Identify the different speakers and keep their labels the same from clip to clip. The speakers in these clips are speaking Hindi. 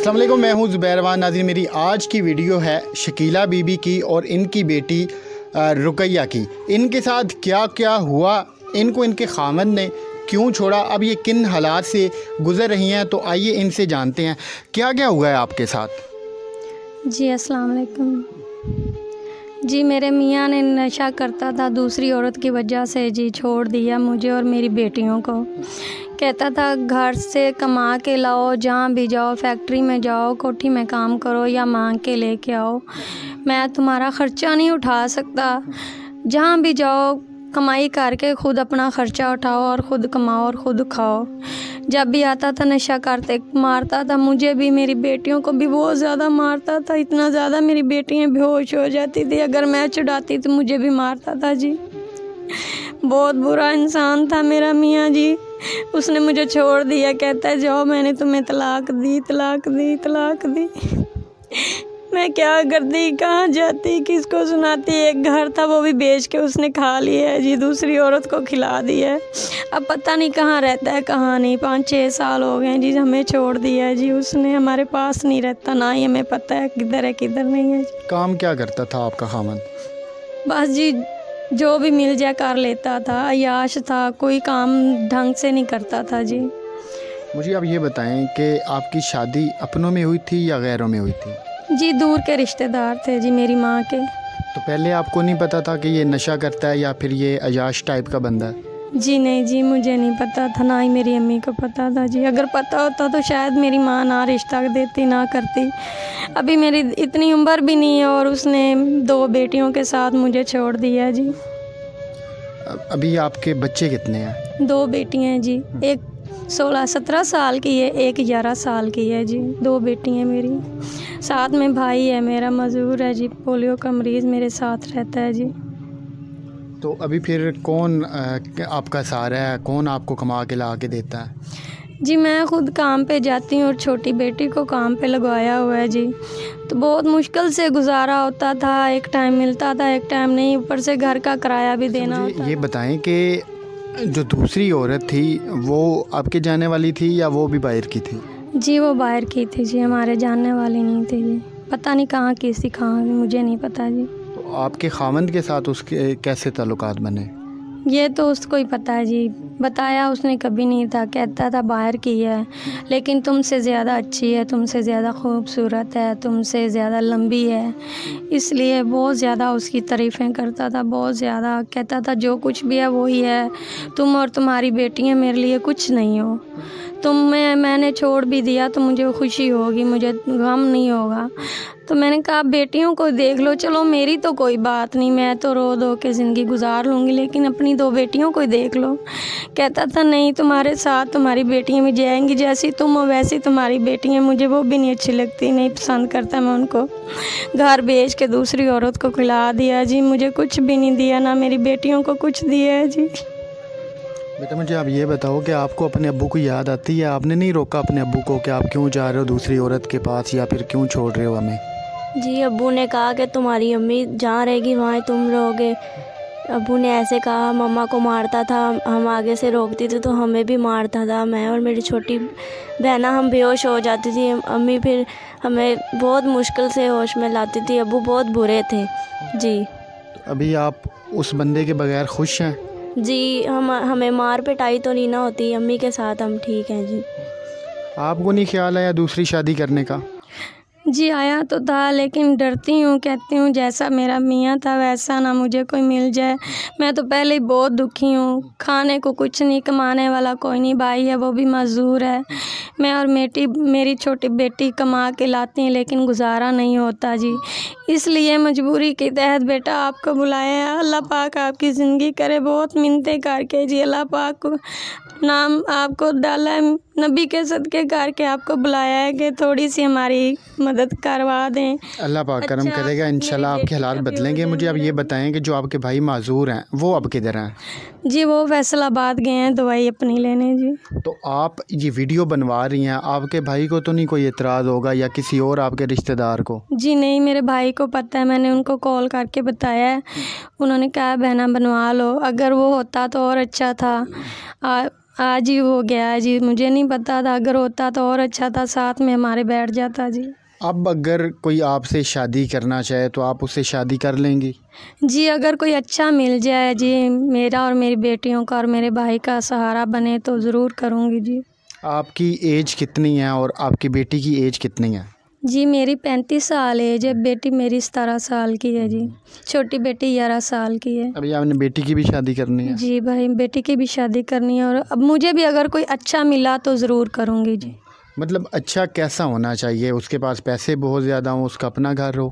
Speaker 1: अस्सलाम वालेकुम, मैं हूं ज़ुबैर वान। नाज़रीन, मेरी आज की वीडियो है शकीला बीबी की और इनकी बेटी रुकैया की। इनके साथ क्या क्या हुआ, इनको इनके खामन ने क्यों छोड़ा, अब ये किन हालात से गुज़र रही हैं, तो आइए इनसे जानते हैं क्या क्या हुआ है आपके साथ।
Speaker 2: जी अस्सलाम वालेकुम। जी मेरे मियाँ ने नशा करता था, दूसरी औरत की वजह से जी छोड़ दिया मुझे और मेरी बेटियों को। कहता था घर से कमा के लाओ, जहाँ भी जाओ, फैक्ट्री में जाओ, कोठी में काम करो या मांग के लेके आओ, मैं तुम्हारा ख़र्चा नहीं उठा सकता। जहाँ भी जाओ कमाई करके खुद अपना ख़र्चा उठाओ और ख़ुद कमाओ और ख़ुद खाओ। जब भी आता था नशा करते मारता था मुझे भी, मेरी बेटियों को भी बहुत ज़्यादा मारता था। इतना ज़्यादा मेरी बेटियाँ बेहोश हो जाती थी, अगर मैं चढ़ाती तो मुझे भी मारता था जी। बहुत बुरा इंसान था मेरा मियाँ जी। उसने मुझे छोड़ दिया, कहता है जाओ, मैंने तुम्हें तलाक दी, तलाक दी, तलाक दी। मैं क्या करती, कहाँ जाती, किसको सुनाती। एक घर था वो भी बेच के उसने खा लिया है जी, दूसरी औरत को खिला दिया है। अब पता नहीं कहाँ रहता है कहाँ नहीं। 5-6 साल हो गए जी हमें छोड़ दिया है जी उसने, हमारे पास नहीं रहता, ना ही हमें पता है किधर है किधर नहीं है जी।
Speaker 1: काम क्या करता था आपका खामन?
Speaker 2: बस जी जो भी मिल जाए कर लेता था, अय्याश था, कोई काम ढंग से नहीं करता था जी।
Speaker 1: मुझे अब ये बताएं कि आपकी शादी अपनों में हुई थी या गैरों में हुई थी?
Speaker 2: जी दूर के रिश्तेदार थे जी मेरी माँ के।
Speaker 1: तो पहले आपको नहीं पता था कि ये नशा करता है या फिर ये अयाश टाइप का बंदा है?
Speaker 2: जी नहीं जी, मुझे नहीं पता था, ना ही मेरी अम्मी को पता था जी। अगर पता होता तो शायद मेरी माँ ना रिश्ता देती, ना करती। अभी मेरी इतनी उम्र भी नहीं है और उसने 2 बेटियों के साथ मुझे छोड़ दिया जी।
Speaker 1: अभी आपके बच्चे कितने हैं?
Speaker 2: 2 बेटियाँ हैं जी, एक 16-17 साल की है, एक 11 साल की है जी। 2 बेटी हैं मेरी। साथ में भाई है मेरा, मजदूर है जी, पोलियो का मरीज़ मेरे साथ रहता है जी।
Speaker 1: तो अभी फिर कौन आपका सहारा है, कौन आपको कमा के ला के देता है?
Speaker 2: जी मैं ख़ुद काम पे जाती हूँ और छोटी बेटी को काम पे लगवाया हुआ है जी। तो बहुत मुश्किल से गुजारा होता था, एक टाइम मिलता था एक टाइम नहीं, ऊपर से घर का किराया भी देना होता।
Speaker 1: ये बताएं कि जो दूसरी औरत थी वो आपके जाने वाली थी या वो भी बाहर की थी?
Speaker 2: जी वो बाहर की थी जी, हमारे जानने वाली नहीं थी जी। पता नहीं कहाँ की थी, कहाँ मुझे नहीं पता जी।
Speaker 1: तो आपके खामंद के साथ उसके कैसे ताल्लुकात बने?
Speaker 2: ये तो उसको ही पता है जी, बताया उसने कभी नहीं था। कहता था बाहर की है लेकिन तुमसे ज़्यादा अच्छी है, तुमसे ज़्यादा खूबसूरत है, तुमसे ज़्यादा लंबी है, इसलिए बहुत ज़्यादा उसकी तारीफ़ें करता था, बहुत ज़्यादा। कहता था जो कुछ भी है वही है, तुम और तुम्हारी बेटियाँ मेरे लिए कुछ नहीं हो। मैंने छोड़ भी दिया तो मुझे खुशी होगी, मुझे गम नहीं होगा। तो मैंने कहा बेटियों को देख लो, चलो मेरी तो कोई बात नहीं, मैं तो रो धो के ज़िंदगी गुजार लूँगी, लेकिन अपनी 2 बेटियों को देख लो। कहता था नहीं, तुम्हारे साथ तुम्हारी बेटियाँ भी जाएंगी, जैसी तुम हो वैसी तुम्हारी बेटियाँ, मुझे वो भी नहीं अच्छी लगती, नहीं पसंद करता मैं उनको। घर बेच के दूसरी औरत को खिला दिया जी, मुझे कुछ भी नहीं दिया, ना मेरी बेटियों को कुछ दिया है जी।
Speaker 1: बेटा मुझे आप ये बताओ कि आपको अपने अब्बू को याद आती है? आपने नहीं रोका अपने अब्बू को कि आप क्यों जा रहे हो दूसरी औरत के पास या फिर क्यों छोड़ रहे हो हमें?
Speaker 3: जी अब्बू ने कहा कि तुम्हारी अम्मी जहाँ रहेगी वहाँ तुम रहोगे। अब्बू ने ऐसे कहा, मम्मा को मारता था, हम आगे से रोकती थी तो हमें भी मारता था। मैं और मेरी छोटी बहना हम बेहोश हो जाती थी, अम्मी फिर हमें बहुत मुश्किल से होश में लाती थी। अब्बू बहुत बुरे थे जी।
Speaker 1: अभी आप उस बंदे के बगैर खुश हैं?
Speaker 3: जी हमें मार पिटाई तो नहीं ना होती, अम्मी के साथ हम ठीक हैं जी।
Speaker 1: आपको नहीं ख्याल आया दूसरी शादी करने का?
Speaker 2: जी आया तो था, लेकिन डरती हूँ, कहती हूँ जैसा मेरा मियाँ था वैसा ना मुझे कोई मिल जाए। मैं तो पहले ही बहुत दुखी हूँ, खाने को कुछ नहीं, कमाने वाला कोई नहीं, भाई है वो भी मज़दूर है, मैं और मेरी छोटी बेटी कमा के लाती हैं, लेकिन गुजारा नहीं होता जी। इसलिए मजबूरी के तहत बेटा आपको बुलाया है। अल्लाह पाक आपकी ज़िंदगी करे, बहुत मिन्नतें करके जी अल्लाह पाक को नाम आपको डाला है, नबी के सदके करके आपको बुलाया है कि थोड़ी सी हमारी मदद करवा दें।
Speaker 1: अल्लाह पाक करम करेगा, इंशाल्लाह आपके हालात बदलेंगे। मुझे अब ये बताएं कि जो आपके भाई माजूर हैं वो अब किधर हैं?
Speaker 2: जी वो फैसलाबाद गए हैं दवाई अपनी लेने जी।
Speaker 1: तो आप ये वीडियो बनवा रही हैं, आपके भाई को तो नहीं कोई एतराज़ होगा या किसी और आपके रिश्तेदार को?
Speaker 2: जी नहीं, मेरे भाई को पता है, मैंने उनको कॉल करके बताया है, उन्होंने कहा बहना बनवा लो। अगर वो होता तो और अच्छा था। आज ही हो गया है जी, मुझे नहीं पता था, अगर होता तो और अच्छा था, साथ में हमारे बैठ जाता जी।
Speaker 1: अब अगर कोई आपसे शादी करना चाहे तो आप उससे शादी कर लेंगी?
Speaker 2: जी अगर कोई अच्छा मिल जाए जी, मेरा और मेरी बेटियों का और मेरे भाई का सहारा बने तो ज़रूर करूँगी जी।
Speaker 1: आपकी एज कितनी है और आपकी बेटी की एज कितनी है?
Speaker 2: जी मेरी 35 साल एज है, बेटी मेरी 17 साल की है जी, छोटी बेटी 11 साल की है।
Speaker 1: अभी आपने बेटी की भी शादी करनी है?
Speaker 2: जी भाई, बेटी की भी शादी करनी है और अब मुझे भी अगर कोई अच्छा मिला तो ज़रूर करूँगी जी।
Speaker 1: मतलब अच्छा कैसा होना चाहिए? उसके पास पैसे बहुत ज़्यादा हों, उसका अपना घर हो?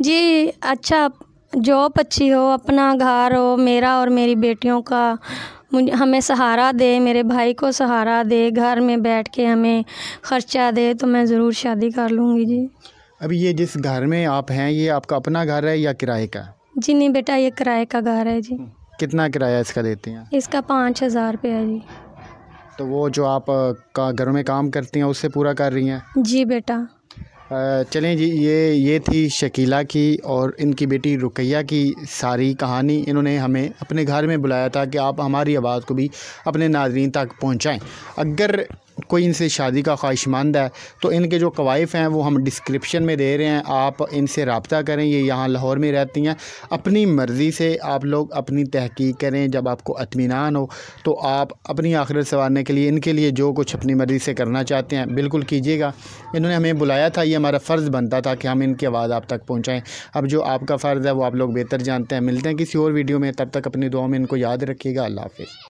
Speaker 2: जी अच्छा, जॉब अच्छी हो, अपना घर हो, मेरा और मेरी बेटियों का मुझे हमें सहारा दे, मेरे भाई को सहारा दे, घर में बैठ के हमें ख़र्चा दे, तो मैं ज़रूर शादी कर लूँगी जी।
Speaker 1: अभी ये जिस घर में आप हैं ये आपका अपना घर है या किराए का?
Speaker 2: जी नहीं बेटा, ये किराए का घर है जी।
Speaker 1: कितना किराया इसका देती हैं?
Speaker 2: इसका 5,000 रुपये है जी।
Speaker 1: तो वो जो आप का घर में काम करती हैं उससे पूरा कर रही हैं?
Speaker 2: जी बेटा।
Speaker 1: चलें जी, ये थी शकीला की और इनकी बेटी रुकैया की सारी कहानी। इन्होंने हमें अपने घर में बुलाया था कि आप हमारी आवाज़ को भी अपने नाज़रीन तक पहुंचाएं। अगर कोई इनसे शादी का ख्वाहिशमंद है तो इनके जो कवाइफ हैं वो हम डिस्क्रिप्शन में दे रहे हैं, आप इनसे रब्ता करें। ये यहाँ लाहौर में रहती हैं। अपनी मर्ज़ी से आप लोग अपनी तहकीक करें, जब आपको इत्मीनान हो तो आप अपनी आखिरत संवारने के लिए इनके लिए जो कुछ अपनी मर्ज़ी से करना चाहते हैं बिल्कुल कीजिएगा। इन्होंने हमें बुलाया था, ये हमारा फ़र्ज़ बनता था कि हम इनकी आवाज़ आप तक पहुँचाएँ। अब जो आपका फ़र्ज़ है वो आप लोग बेहतर जानते हैं। मिलते हैं किसी और वीडियो में, तब तक अपनी दुआ में इनको याद रखिएगा। अल्लाह हाफ़िज़।